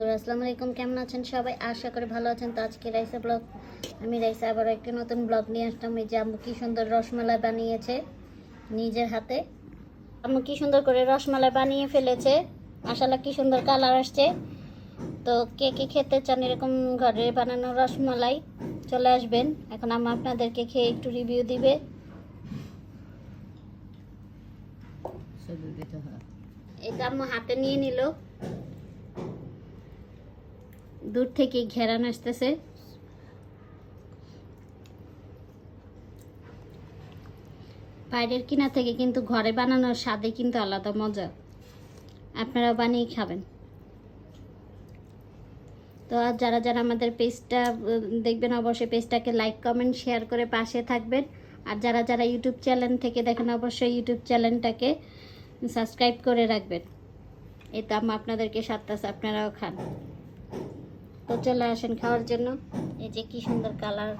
আসসালামু আলাইকুম, কেমন আছেন সবাই? আশা করি ভালো আছেন। তো আজকে রাইসা ব্লগ, আমি রাইসা আবার একটা নতুন ব্লগ নিয়ে আসলাম। এই যে আম্মু কি সুন্দর রসমালাই বানিয়েছে নিজের হাতে। আম্মু কি সুন্দর করে রসমালাই বানিয়ে ফেলেছে, মাশাআল্লাহ কি সুন্দর কালার আসছে। তো কে কে খেতে চান এরকম ঘরে বানানো রসমালাই, চলে আসবেন। এখন আম্মু আপনাদেরকে খেয়ে একটু রিভিউ দিবে। এটা আম্মু হাতে নিয়ে নিল, দূর থেকে ঘেরান আসতেছে। বাইরের কিনা থেকে কিন্তু ঘরে বানানোর স্বাদে কিন্তু আলাদা মজা, আপনারা বানিয়ে খাবেন। তো আর যারা যারা আমাদের পেজটা দেখবেন, অবশ্যই পেজটাকে লাইক কমেন্ট শেয়ার করে পাশে থাকবেন। আর যারা যারা ইউটিউব চ্যানেল থেকে দেখেন, অবশ্যই ইউটিউব চ্যানেলটাকে সাবস্ক্রাইব করে রাখবেন। এই তো আমি আপনাদেরকে সাথে আপনারাও খান। তো চলে আসেন খাওয়ার জন্য। এই যে কি সুন্দর কালার।